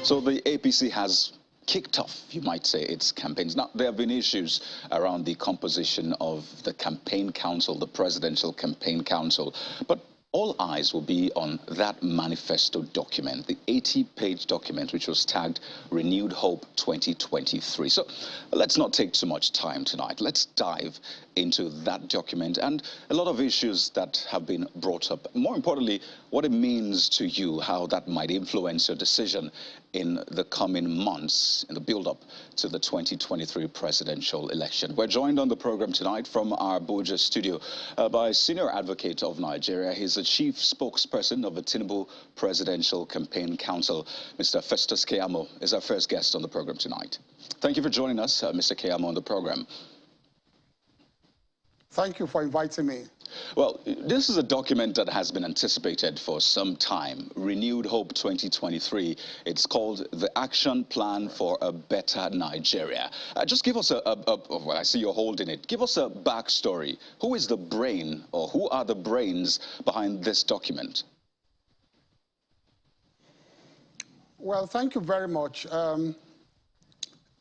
So the APC has kicked off, you might say, its campaigns. Now, there have been issues around the composition of the campaign council, the presidential campaign council, but all eyes will be on that manifesto document, the 80-page document, which was tagged Renewed Hope 2023. So let's not take too much time tonight. Let's dive into that document and a lot of issues that have been brought up. More importantly, what it means to you, how that might influence your decision in the coming months in the build-up to the 2023 presidential election. We're joined on the program tonight from our Abuja studio by Senior Advocate of Nigeria. He's the Chief Spokesperson of the Tinubu Presidential Campaign Council. Mr. Festus Keyamo is our first guest on the program tonight. Thank you for joining us, Mr. Keyamo, on the program. Thank you for inviting me. Well, this is a document that has been anticipated for some time. Renewed Hope 2023. It's called the Action Plan for a Better Nigeria. Just give us well, I see you're holding it. Give us a backstory. Who is the brain, or who are the brains behind this document? Well, thank you very much.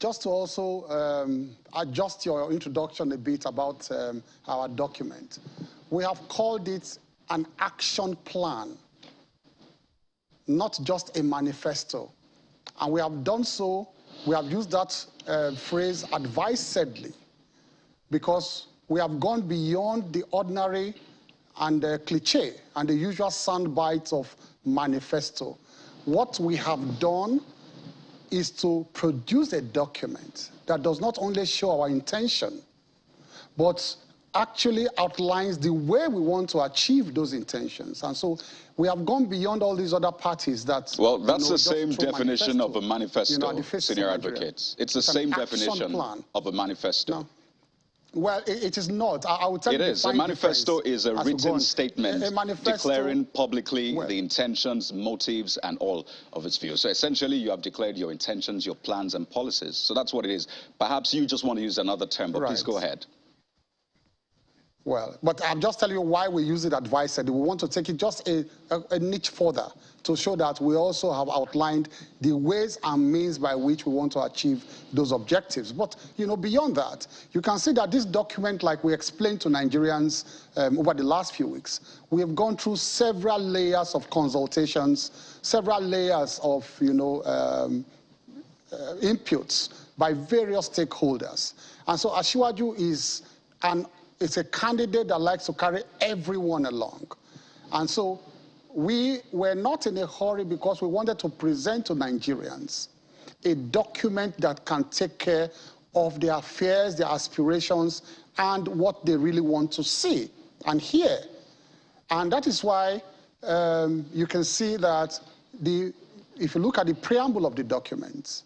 Just to also adjust your introduction a bit about our document. We have called it an action plan, not just a manifesto. And we have done so, we have used that phrase advisedly, because we have gone beyond the ordinary and the cliche and the usual sound bites of manifesto. What we have done is to produce a document that does not only show our intention, but actually outlines the way we want to achieve those intentions. And so we have gone beyond all these other parties that... Well, that's the same definition of a manifesto, Senior Advocates. It's the same definition of a manifesto. No. Well, it is not. I will tell you. It is. A manifesto is a written statement declaring publicly the intentions, motives, and all of its views. So essentially, you have declared your intentions, your plans, and policies. So that's what it is. Perhaps you just want to use another term, but please go ahead. Well, but I'll just tell you why we use it advisedly. We want to take it just a niche further to show that we also have outlined the ways and means by which we want to achieve those objectives. But, you know, beyond that, you can see that this document, like we explained to Nigerians over the last few weeks, we have gone through several layers of consultations, several layers of, you know, inputs by various stakeholders. And so Asiwaju is it's a candidate that likes to carry everyone along. And so we were not in a hurry because we wanted to present to Nigerians a document that can take care of their fears, their aspirations, and what they really want to see and hear. And that is why you can see that if you look at the preamble of the document,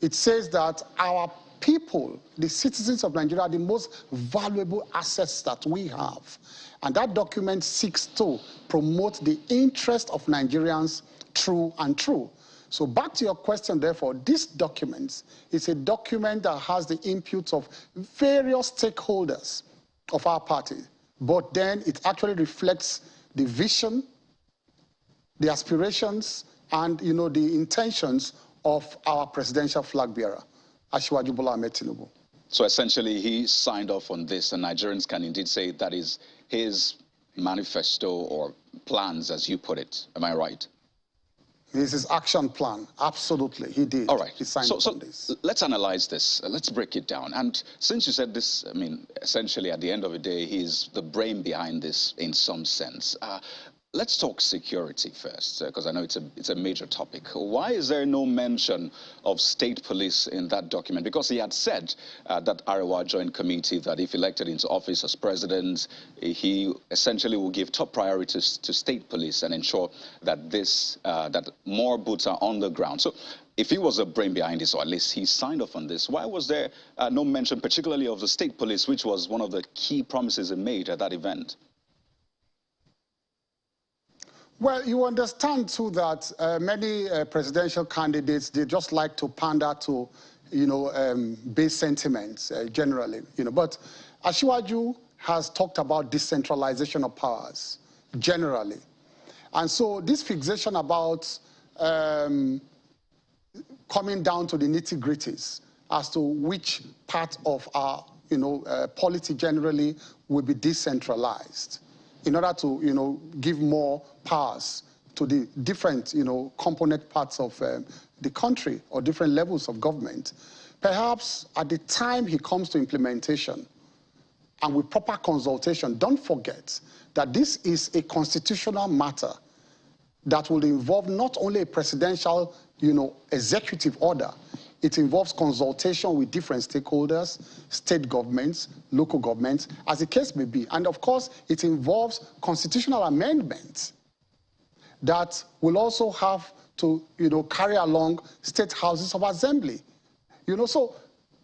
it says that our people, the citizens of Nigeria, are the most valuable assets that we have. And that document seeks to promote the interest of Nigerians through and through. So back to your question, therefore, this document is a document that has the input of various stakeholders of our party. But then it actually reflects the vision, the aspirations, and, you know, the intentions of our presidential flag bearer, Asiwaju Bola Ahmed Tinubu. So essentially, he signed off on this, and Nigerians can indeed say that is his manifesto or plans, as you put it. Am I right? This is action plan. Absolutely, he did. All right. He signed off on this. Let's analyze this. Let's break it down. And since you said this, I mean, essentially, at the end of the day, he's the brain behind this in some sense. Let's talk security first, because I know it's a major topic. Why is there no mention of state police in that document? Because he had said that Arewa Joint Committee that if elected into office as president, he essentially will give top priorities to state police and ensure that that more boots are on the ground. So if he was a brain behind this, or at least he signed off on this, why was there no mention particularly of the state police, which was one of the key promises he made at that event? Well, you understand, too, that many presidential candidates, they just like to pander to, you know, base sentiments generally, you know. But Asiwaju has talked about decentralization of powers generally. And so this fixation about coming down to the nitty-gritties as to which part of our polity generally will be decentralized in order to give more powers to the different component parts of the country or different levels of government. Perhaps at the time he comes to implementation and with proper consultation, don't forget that this is a constitutional matter that will involve not only a presidential executive order. It involves consultation with different stakeholders, state governments, local governments, as the case may be. And of course, it involves constitutional amendments that will also have to, carry along state houses of assembly. So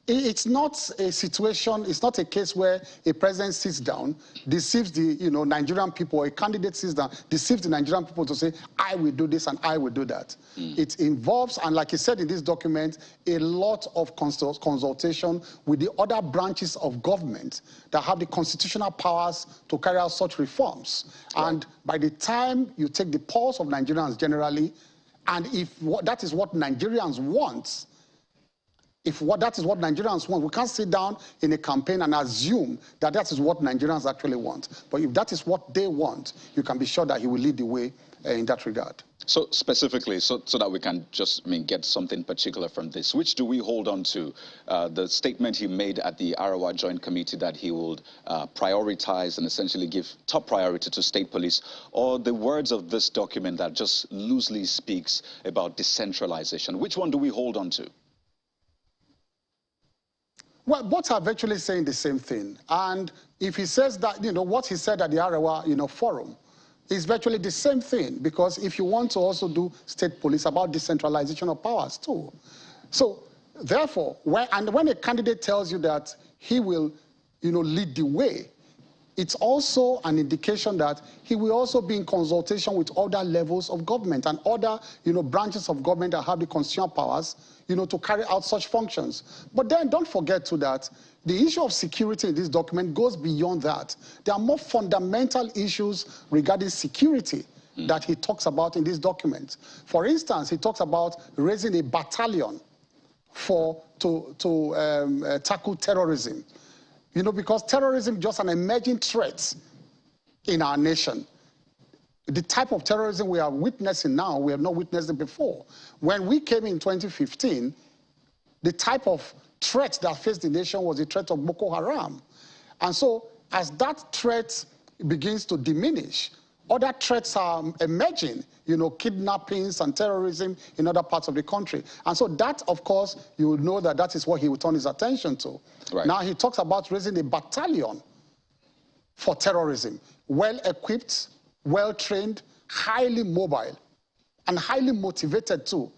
it's not a situation, it's not a case where a president sits down, deceives the Nigerian people, or a candidate sits down, deceives the Nigerian people to say, I will do this and I will do that. It involves, and like he said in this document, a lot of consultation with the other branches of government that have the constitutional powers to carry out such reforms. Right. And by the time you take the pulse of Nigerians generally, and if that is what Nigerians want, that is what Nigerians want, we can't sit down in a campaign and assume that that is what Nigerians actually want. But if that is what they want, you can be sure that he will lead the way in that regard. So specifically, so that we can just get something particular from this, which do we hold on to? The statement he made at the Arawa Joint Committee that he would prioritize and essentially give top priority to state police, or the words of this document that just loosely speaks about decentralization? Which one do we hold on to? Well, both are virtually saying the same thing. And if he says that, what he said at the Arawa, forum is virtually the same thing, because if you want to also do state police about decentralization of powers too. So therefore, when a candidate tells you that he will, lead the way, it's also an indication that he will also be in consultation with other levels of government and other, branches of government that have the constitutional powers, to carry out such functions. But then don't forget too that the issue of security in this document goes beyond that. There are more fundamental issues regarding security that he talks about in this document. For instance, he talks about raising a battalion to tackle terrorism. Because terrorism is just an emerging threat in our nation. The type of terrorism we are witnessing now, we have not witnessed it before. When we came in 2015, the type of threat that faced the nation was the threat of Boko Haram. And so as that threat begins to diminish, other threats are emerging, kidnappings and terrorism in other parts of the country. And so that, of course, you will know that that is what he will turn his attention to. Right. Now he talks about raising a battalion for terrorism, well-equipped, well-trained, highly mobile, and highly motivated too,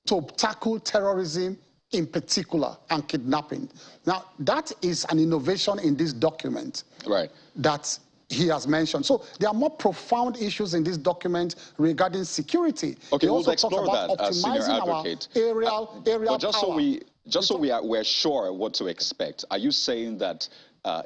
to tackle terrorism in particular and kidnapping. Now, that is an innovation in this document. Right. That he has mentioned. So there are more profound issues in this document regarding security. Okay, we'll explore that, optimizing our aerial power. Just so we're sure what to expect, are you saying that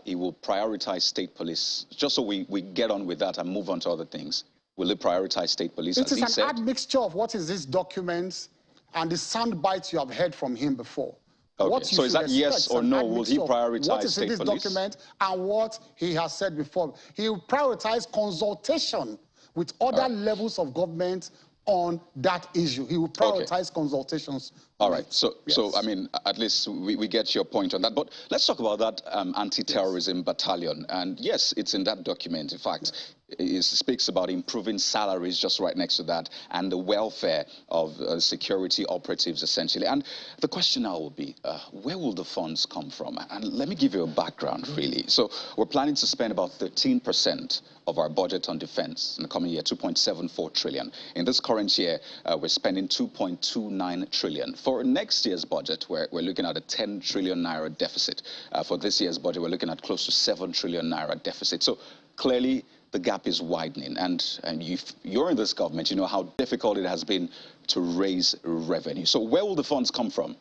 he will prioritize state police? Just so we get on with that and move on to other things. Will it prioritize state police? It is an admixture of what is this document and the sound bites you have heard from him before. Okay. So is that yes or no? Will he prioritize state police? What is in this document and what he has said before? He will prioritize consultation with other levels of government on that issue. He will prioritize consultations. All right. So, yes. So I mean, at least we get your point on that. But let's talk about that anti-terrorism battalion. And yes, it's in that document. In fact, it speaks about improving salaries just right next to that and the welfare of security operatives, essentially. And the question now will be, where will the funds come from? And let me give you a background, really. So we're planning to spend about 13% of our budget on defense in the coming year, 2.74 trillion. In this current year, we're spending 2.29 trillion. For next year's budget, we're looking at a 10 trillion naira deficit. For this year's budget, we're looking at close to 7 trillion naira deficit. So clearly, the gap is widening. And if you're in this government, you know how difficult it has been to raise revenue. So where will the funds come from?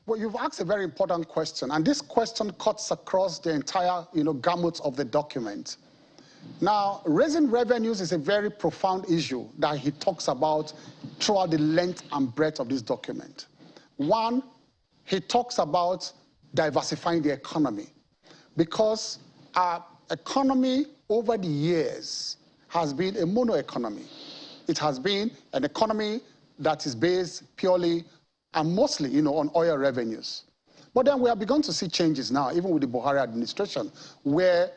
Well, you've asked a very important question, and this question cuts across the entire, gamut of the document. Now, raising revenues is a very profound issue that he talks about throughout the length and breadth of this document. One, he talks about diversifying the economy, because our economy over the years has been a mono economy. It has been an economy that is based purely and mostly, on oil revenues. But then we have begun to see changes now, even with the Buhari administration, where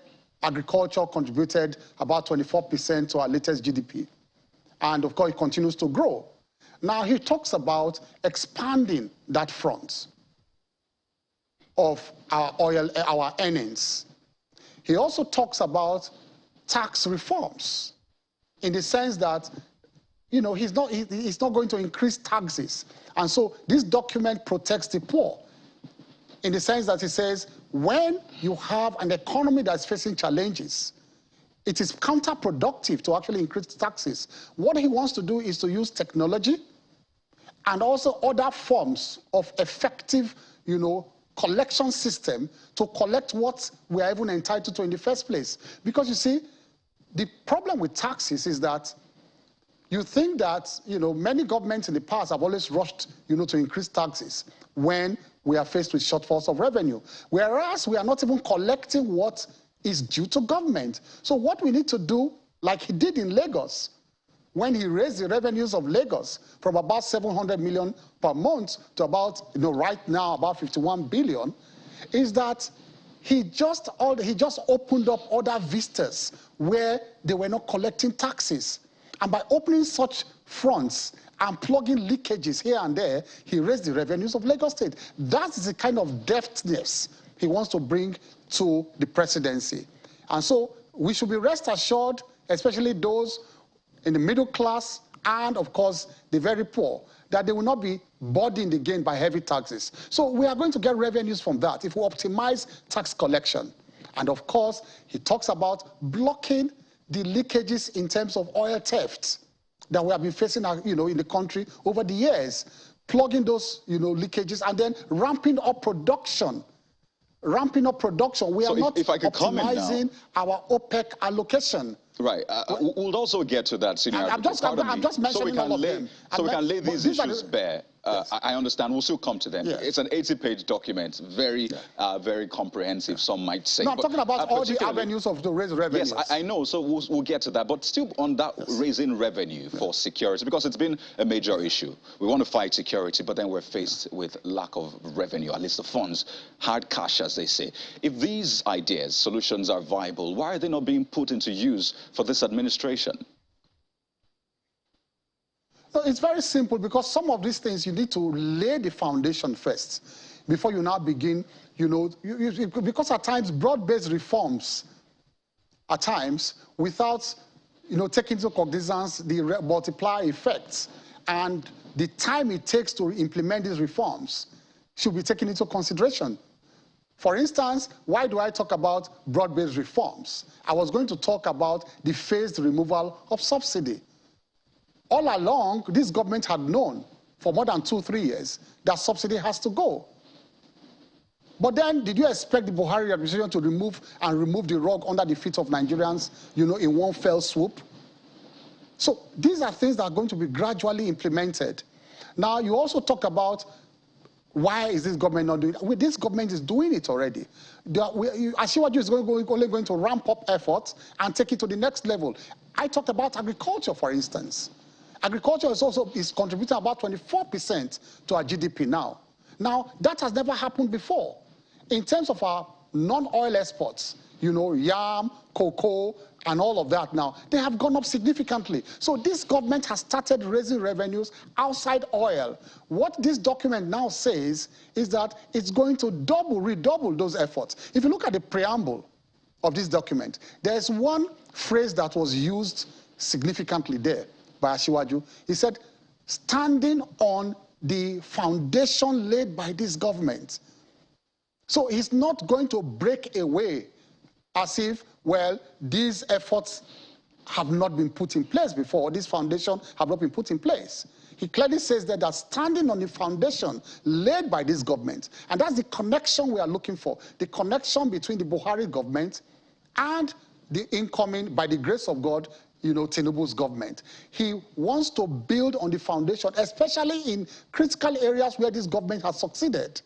agriculture contributed about 24% to our latest GDP. And of course, it continues to grow. Now, he talks about expanding that front of our earnings. He also talks about tax reforms, in the sense that, he's not going to increase taxes. And so this document protects the poor, in the sense that it says, when you have an economy that's facing challenges, it is counterproductive to actually increase taxes. What he wants to do is to use technology and also other forms of effective, collection system to collect what we are even entitled to in the first place. Because you see, the problem with taxes is that you think that, many governments in the past have always rushed, to increase taxes when we are faced with shortfalls of revenue, whereas we are not even collecting what is due to government. So what we need to do, like he did in Lagos, when he raised the revenues of Lagos from about 700 million per month to about, right now, about 51 billion, is that he just opened up other vistas where they were not collecting taxes. And by opening such fronts and plugging leakages here and there, he raised the revenues of Lagos State. That's the kind of deftness he wants to bring to the presidency. And so we should be rest assured, especially those in the middle class and, of course, the very poor, that they will not be burdened again by heavy taxes. So we are going to get revenues from that if we optimize tax collection. And, of course, he talks about blocking the leakages in terms of oil theft that we have been facing, in the country over the years, plugging those, leakages, and then ramping up production. We are not optimizing our OPEC allocation. Right. We'll also get to that, Senior. I'm just mentioning all of them. So we can lay these issues bare. Yes. I understand. We'll still come to them. Yes. It's an 80-page document, very comprehensive, some might say. No, I'm talking about all the avenues of the raising revenues. Yes, I know. So we'll get to that. But still on that raising revenue for security, because it's been a major issue. We want to fight security, but then we're faced with lack of revenue, at least the funds, hard cash, as they say. If these ideas, solutions are viable, why are they not being put into use for this administration? So it's very simple, because some of these things you need to lay the foundation first before you now begin, because at times broad-based reforms, at times, without, taking into cognizance the multiplier effects and the time it takes to implement these reforms should be taken into consideration. For instance, why do I talk about broad-based reforms? I was going to talk about the phased removal of subsidy. All along, this government had known for more than 2-3 years that subsidy has to go. But then, did you expect the Buhari administration to remove the rug under the feet of Nigerians, in one fell swoop? So these are things that are going to be gradually implemented. Now, you also talk about why is this government not doing it? This government is doing it already. Asiwaju is only going to ramp up efforts and take it to the next level. I talked about agriculture, for instance. Agriculture is contributing about 24% to our GDP now. Now, that has never happened before. In terms of our non-oil exports, yam, cocoa, and all of that now, they have gone up significantly. So this government has started raising revenues outside oil. What this document now says is that it's going to redouble those efforts. If you look at the preamble of this document, there's one phrase that was used significantly there by Asiwaju. He said, standing on the foundation laid by this government. So he's not going to break away as if, well, these efforts have not been put in place before, this foundation have not been put in place. He clearly says that standing on the foundation laid by this government, and that's the connection we are looking for, the connection between the Buhari government and the incoming, by the grace of God, Tinubu's government. He wants to build on the foundation, especially in critical areas where this government has succeeded.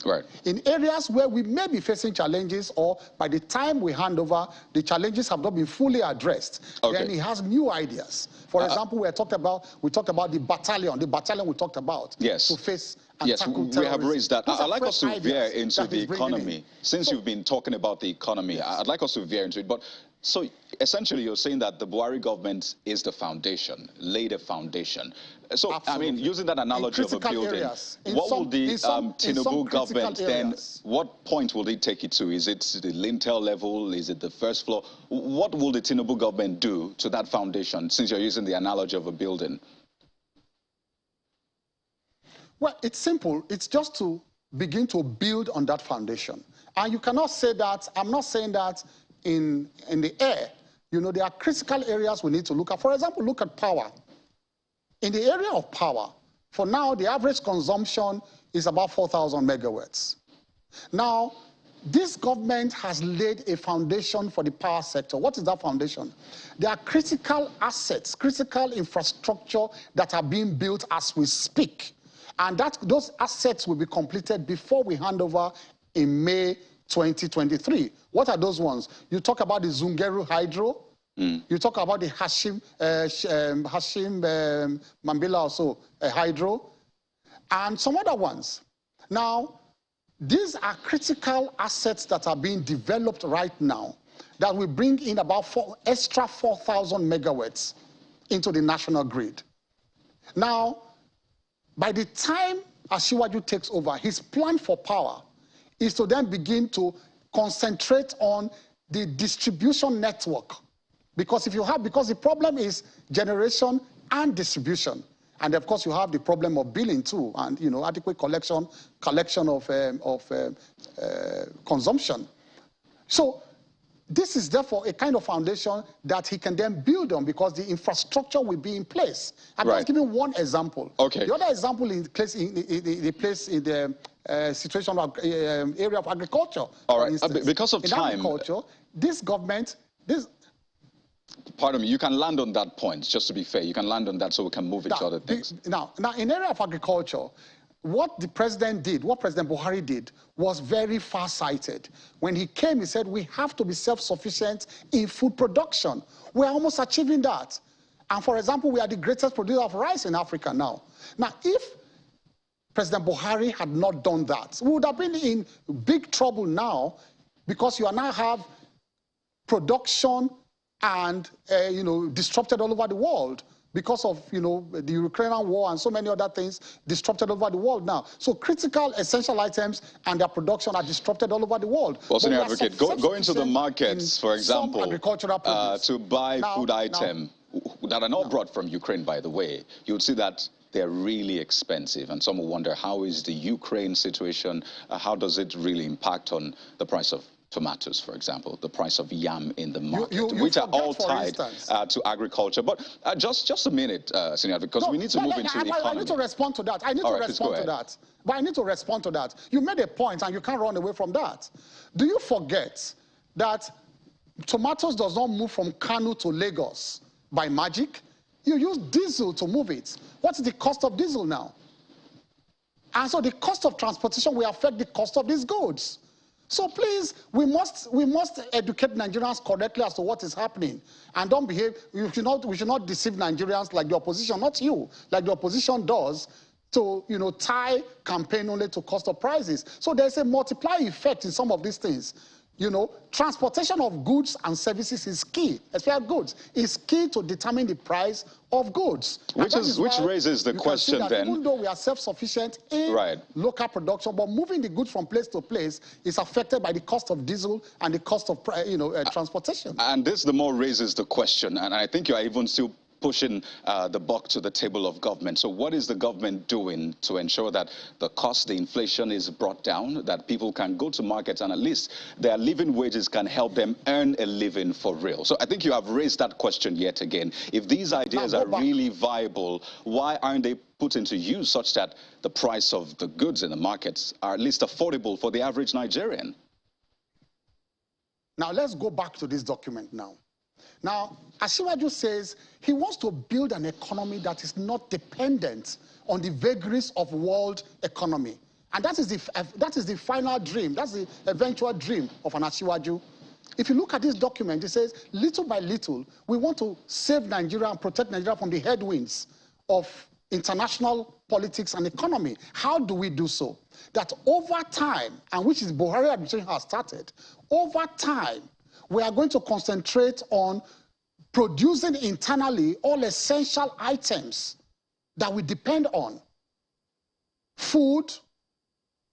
Right. In areas where we may be facing challenges, or by the time we hand over, the challenges have not been fully addressed, then he has new ideas. For example, we talked about the battalion we talked about, to face and tackle terrorism. We have raised that. I'd like us to veer into the economy. Since you've been talking about the economy, I'd like us to veer into it. But so essentially, you're saying that the Buhari government is the foundation, laid a foundation. So, Absolutely. I mean, using that analogy of a building, what will the Tinubu government then, what point will they take it to? Is it the lintel level? Is it the first floor? What will the Tinubu government do to that foundation, since you're using the analogy of a building? Well, it's simple. It's just to begin to build on that foundation. And you cannot say that, I'm not saying that in the air. There are critical areas we need to look at. For example, look at power. In the area of power, for now, the average consumption is about 4,000 megawatts. Now, this government has laid a foundation for the power sector. What is that foundation? There are critical assets, critical infrastructure that are being built as we speak. And those assets will be completed before we hand over in May 2023. What are those ones? You talk about the Zungeru Hydro. You talk about the Hashim Mambila also Hydro, and some other ones. Now, these are critical assets that are being developed right now that will bring in about extra 4,000 megawatts into the national grid. Now, by the time Asiwaju takes over, his plan for power is to then begin to concentrate on the distribution network. Because the problem is generation and distribution. And of course, you have the problem of billing too, and adequate collection of consumption. So this is therefore a kind of foundation that he can then build on, because the infrastructure will be in place. I'm just giving one example. Okay. The other example in the situation of area of agriculture. All right. Instance, because of time, agriculture, this government, pardon me, you can land on that point, just to be fair. You can land on that so we can move into other things. Now, in the area of agriculture, what the president did, what President Buhari did, was very far-sighted. When he came, he said, we have to be self-sufficient in food production. We're almost achieving that. And for example, we are the greatest producer of rice in Africa now. Now, if President Buhari had not done that, we would have been in big trouble now, because you now have production and disrupted all over the world because of the Ukrainian war and so many other things disrupted all over the world now. So critical essential items and their production are disrupted all over the world. Well, Senior Advocate, go into the markets, for example, to buy food items that are not brought from Ukraine, by the way. You would see that they're really expensive, and some will wonder, how is the Ukraine situation, how does it really impact on the price of tomatoes, for example, the price of yam in the market, which are all tied to agriculture. But just a minute, Senior, because we need to move into the economy. I need to respond to that. I need to respond to that. But I need to respond to that. You made a point, and you can't run away from that. Do you forget that tomatoes does not move from Kano to Lagos by magic? You use diesel to move it. What's the cost of diesel now? And so the cost of transportation will affect the cost of these goods. So please, we must educate Nigerians correctly as to what is happening, and don't behave. We should not deceive Nigerians like the opposition, not you, like the opposition does, to tie campaign only to cost of prices. So there's a multiplier effect in some of these things. Transportation of goods and services is key, especially goods, is key to determine the price of goods. Which raises the question then. Even though we are self-sufficient in local production, but moving the goods from place to place is affected by the cost of diesel and the cost of transportation. And this the more raises the question, and I think you are even still pushing the buck to the table of government. So what is the government doing to ensure that the cost, the inflation is brought down, that people can go to markets and at least their living wages can help them earn a living for real? So I think you have raised that question yet again. If these ideas are really viable, why aren't they put into use such that the price of the goods in the markets are at least affordable for the average Nigerian? Now, let's go back to this document now. Now, Asiwaju says he wants to build an economy that is not dependent on the vagaries of world economy. And that is the final dream. That's the eventual dream of an Asiwaju. If you look at this document, it says, little by little, we want to save Nigeria and protect Nigeria from the headwinds of international politics and economy. How do we do so? That over time, and which is Buhari administration has started, over time, we are going to concentrate on producing internally all essential items that we depend on. Food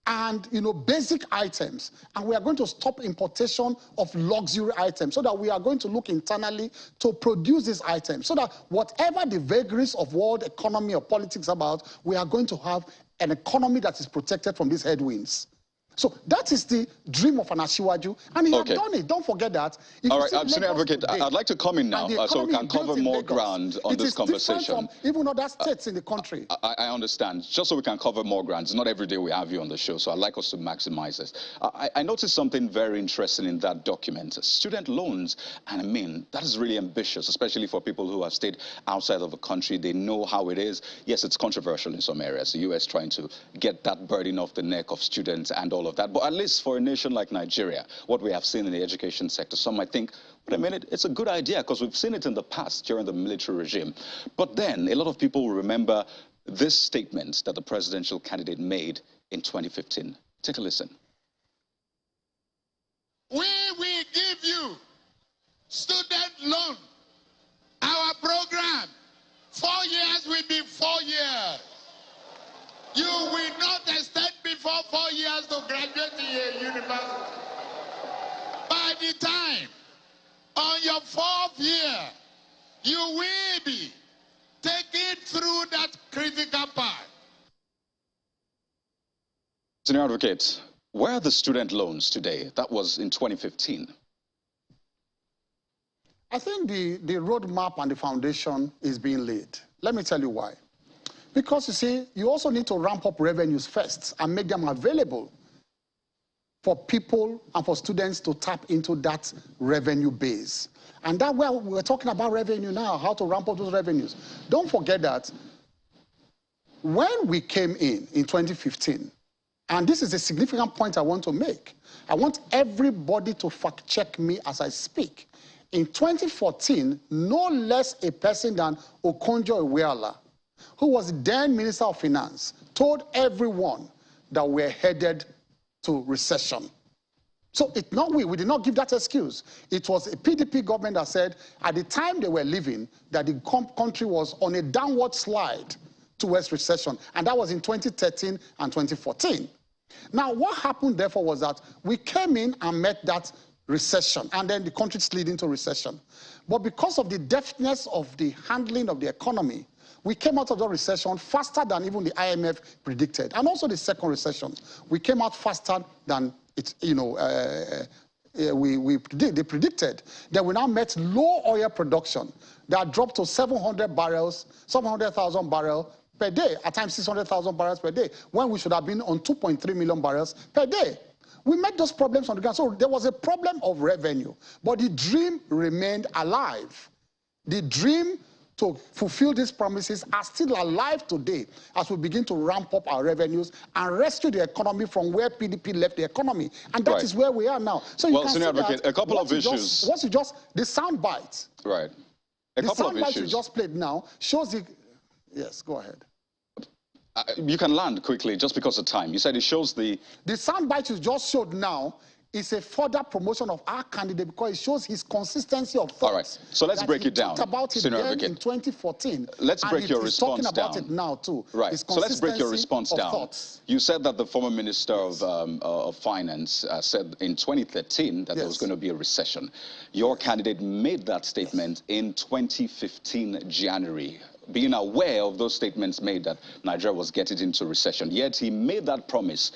and, basic items. And we are going to stop importation of luxury items so that we are going to look internally to produce these items so that whatever the vagaries of world economy or politics about, we are going to have an economy that is protected from these headwinds. So that is the dream of an Asiwaju, and he has done it. Don't forget that. All right, Senior Advocate, I'd like to come in now so we can cover more ground on this conversation. From even other states in the country. I understand. Just so we can cover more ground. It's not every day we have you on the show, so I'd like us to maximize this. I noticed something very interesting in that document. Student loans, and I mean, that is really ambitious, especially for people who have stayed outside of the country. They know how it is. Yes, it's controversial in some areas. The U.S. trying to get that burden off the neck of students and all of that. But at least for a nation like Nigeria, what we have seen in the education sector, some might think, wait a minute, it's a good idea because we've seen it in the past during the military regime. But then a lot of people remember this statement that the presidential candidate made in 2015. Take a listen. We will give you student loan. Our program, 4 years will be 4 years. You will not extend before 4 years to graduate in a university. By the time, on your 4th year, you will be taken through that critical part. Senior Advocate, where are the student loans today? That was in 2015. I think the roadmap and the foundation is being laid. Let me tell you why. Because, you see, you also need to ramp up revenues first and make them available for people and for students to tap into that revenue base. And that's where we're talking about revenue now, how to ramp up those revenues. Don't forget that when we came in 2015, and this is a significant point I want to make, I want everybody to fact check me as I speak. In 2014, no less a person than Okonjo-Iweala, who was then Minister of Finance, told everyone that we're headed to recession. So we did not give that excuse. It was a PDP government that said at the time they were leaving that the country was on a downward slide towards recession. And that was in 2013 and 2014. Now, what happened, therefore, was that we came in and met that recession, and then the country slid into recession. But because of the deftness of the handling of the economy, we came out of the recession faster than even the IMF predicted. And also the second recession, we came out faster than they predicted. That we now met low oil production that dropped to 700,000 barrels per day, at times 600,000 barrels per day, when we should have been on 2.3 million barrels per day. We met those problems on the ground. So there was a problem of revenue, but the dream remained alive. The dream to fulfill these promises are still alive today as we begin to ramp up our revenues and rescue the economy from where PDP left the economy. And that is where we are now. So you can Senior Advocate, a couple of issues. The sound bite. Right. A couple of issues. The sound bite you just played now shows the... Yes, go ahead. You can land quickly just because of time. You said it shows the... The sound bite you just showed now is a further promotion of our candidate because it shows his consistency of thought. All right, so let's break it down. Talked about it then in 2014. Let's break your response down. Talking about it now too. Right, so let's break your response down. Thoughts. You said that the former Minister of Finance said in 2013 that there was going to be a recession. Your candidate made that statement in 2015 January, being aware of those statements made that Nigeria was getting into recession. Yet he made that promise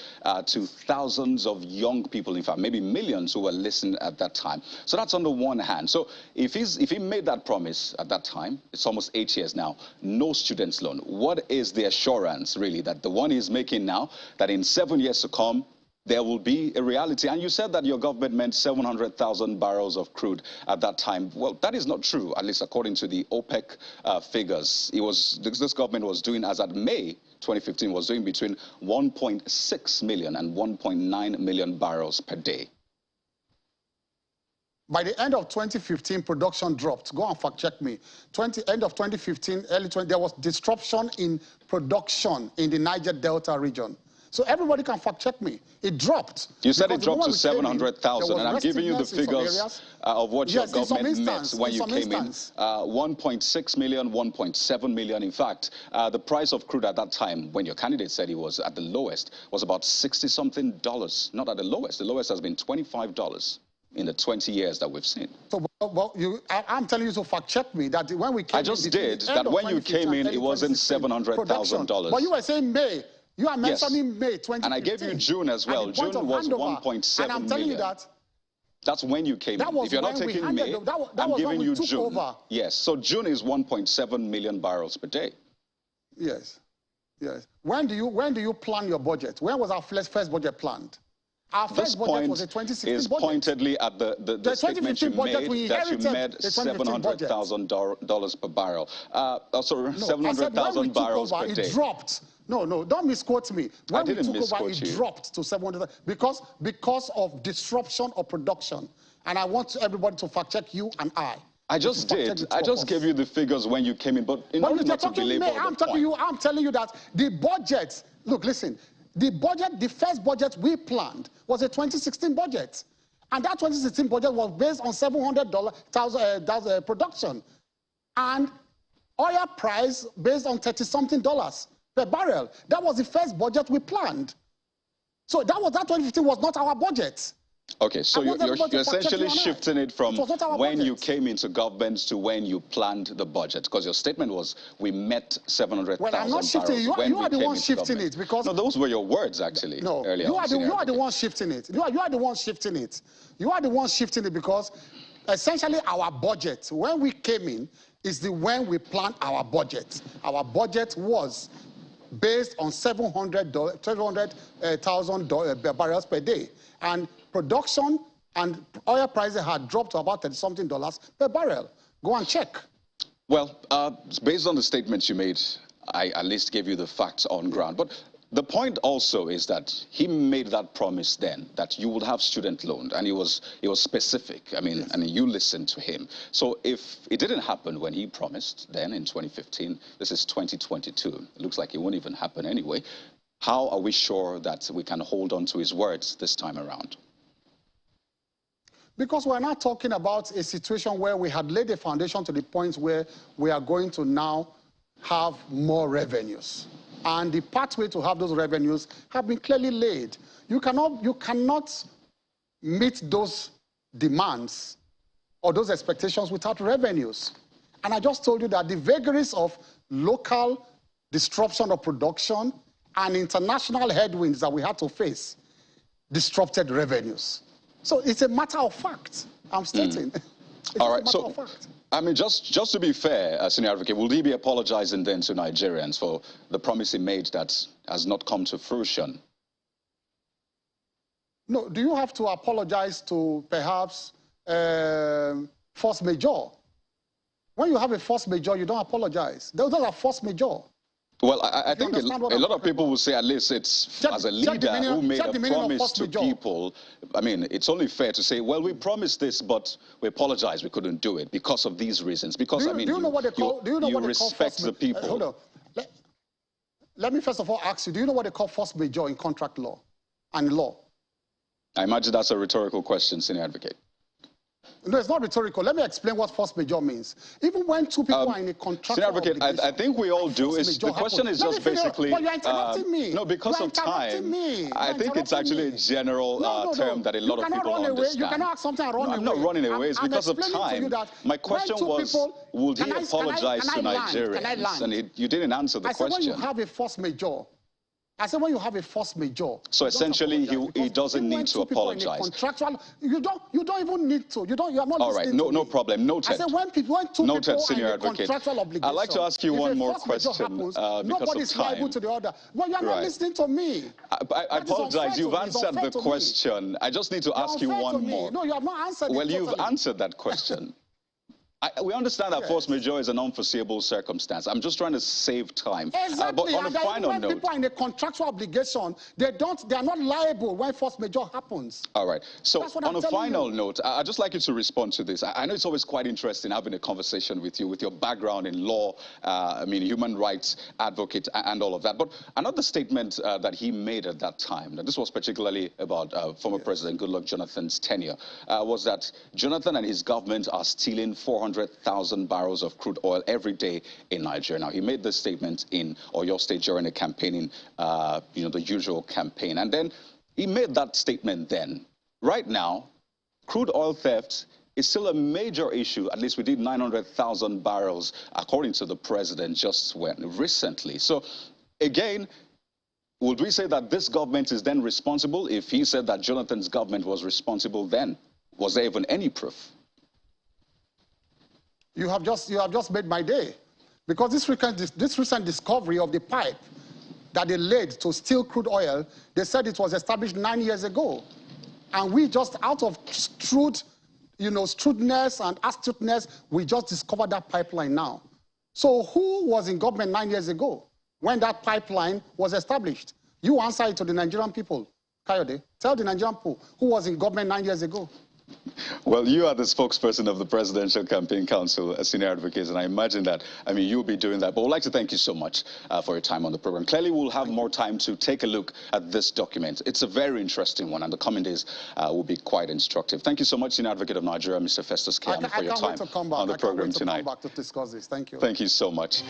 to thousands of young people, in fact, maybe millions who were listening at that time. So that's on the one hand. So if he made that promise at that time, it's almost 8 years now, no students loan. What is the assurance, really, that the one he's making now, that in 7 years to come, there will be a reality. And you said that your government meant 700,000 barrels of crude at that time. Well, that is not true, at least according to the OPEC figures. This government was doing, as at May 2015, was doing between 1.6 million and 1.9 million barrels per day. By the end of 2015, production dropped. Go and fact check me. End of 2015, early 20, there was disruption in production in the Niger Delta region. So everybody can fact check me. It dropped. You said it dropped to 700,000, and I'm giving you the figures of what your government meant when you came in. 1.6 million, 1.7 million. In fact, the price of crude at that time, when your candidate said he was at the lowest, was about $60-something. Not at the lowest. The lowest has been $25 in the 20 years that we've seen. So, well, I'm telling you to fact check me that when we came in... I just did, that when you came in, it wasn't $700,000. But you were saying May. You are mentioning May 2015. And I gave you June as well. June was 1.7 million. And I'm telling you that... That's when you came in. If you're not taking May, I'm giving you June. Yes, so June is 1.7 million barrels per day. Yes, yes. When do you plan your budget? When was our first budget planned? Our first budget was a 2016 is budget. Pointedly at the statement you made that you made $700,000 per barrel. Sorry, 700,000 barrels per day. It dropped. No, don't misquote me. When we took over, it dropped to 700 because of disruption of production. And I want everybody to fact check you and I. I just did. I just gave you the figures when you came in, but in order not to belabor the point. I'm telling you that the budget. Look, listen. The budget, the first budget we planned was a 2016 budget. And that 2016 budget was based on $700,000 production. And oil price based on $30-something per barrel. That was the first budget we planned. So that 2015 was not our budget. Okay, so you're essentially shifting it from when you came into government to when you planned the budget, because your statement was we met 700,000 Well, I'm not shifting. You are the one shifting it, because... No, those were your words, actually. No, earlier you are the one shifting it. You are the one shifting it. You are the one shifting it because essentially our budget, when we came in, is when we planned our budget. Our budget was based on 700,000 barrels per day. And production and oil prices had dropped to about $30-something per barrel. Go and check. Well, based on the statements you made, I at least gave you the facts on ground. But the point also is that he made that promise then that you would have student loan, and he was specific. I mean, yes. And you listened to him. So if it didn't happen when he promised then in 2015, this is 2022. It looks like it won't even happen anyway. How are we sure that we can hold on to his words this time around? Because we're not talking about a situation where we had laid the foundation to the point where we are going to now have more revenues. And the pathway to have those revenues have been clearly laid. You cannot meet those demands or those expectations without revenues. And I just told you that the vagaries of local disruption of production and international headwinds that we had to face disrupted revenues. So it's a matter of fact, I'm stating. All right, so, I mean, just to be fair, Senior Advocate, will he be apologizing then to Nigerians for the promise he made that has not come to fruition? No, do you have to apologize to perhaps force majeure? When you have a force majeure, you don't apologize. Those are force majeure. Well, I think a lot of people will say, at least it's as a leader who made a promise to people. I mean, it's only fair to say, well, we promised this, but we apologize, we couldn't do it because of these reasons. Because, I mean, you respect the people. Hold on. Let me first of all ask you, do you know what they call force majeure in contract law and law? I imagine that's a rhetorical question, Senior Advocate. No, it's not rhetorical. Let me explain what force majeure means. Even when two people are in a contractual obligation... Senior Advocate, I think we all do. The question is just basically... Well, you're interrupting me. No, because of time. I think it's actually a general term that a lot of people understand. You cannot ask something and run away. I'm not running away. It's because of time. My question was, would he apologize to Nigerians? And you didn't answer the question. I said when you have a force majeure, I said when you have a force major. So essentially, he doesn't need to apologize. Contractual, you don't even need to. You are not. All right, no problem. Noted. I said when two people senior are in a advocate. contractual obligation. I'd like to ask you one more question happens, because nobody's of time. liable to the other. Well, you are not listening to me. I apologize. You've answered the question. I just need to ask you one more. No, you have not answered. Well, you've answered that question. We understand that force majeure is an unforeseeable circumstance. I'm just trying to save time. Exactly. But on a final when note, people are in a contractual obligation, they are not liable when force majeure happens. All right. So on a final note, I'd just like you to respond to this. I know it's always quite interesting having a conversation with you, with your background in law, human rights advocate and all of that. But another statement that he made at that time, and this was particularly about former President Goodluck Jonathan's tenure, was that Jonathan and his government are stealing 400,000 barrels of crude oil every day in Nigeria. Now, he made this statement in Oyo State during a campaigning, the usual campaign. And then he made that statement then. Right now, crude oil theft is still a major issue. At least we did 900,000 barrels, according to the president, just recently. So, again, would we say that this government is then responsible if he said that Jonathan's government was responsible then? Was there even any proof? You have just made my day, because this recent discovery of the pipe that they laid to steal crude oil, they said it was established 9 years ago, and we just out of shrewdness and astuteness, we just discovered that pipeline now. So who was in government 9 years ago when that pipeline was established? You answer it to the Nigerian people. Kayode, tell the Nigerian people who was in government 9 years ago. Well, you are the spokesperson of the Presidential Campaign Council, a senior advocate, and I imagine that, you'll be doing that. But we'd like to thank you so much for your time on the program. Clearly, we'll have more time to take a look at this document. It's a very interesting one, and the coming days will be quite instructive. Thank you so much, Senior Advocate of Nigeria, Mr. Festus Keyamo, for your time on the program tonight. I can't wait to come back to discuss this. Thank you. Thank you so much.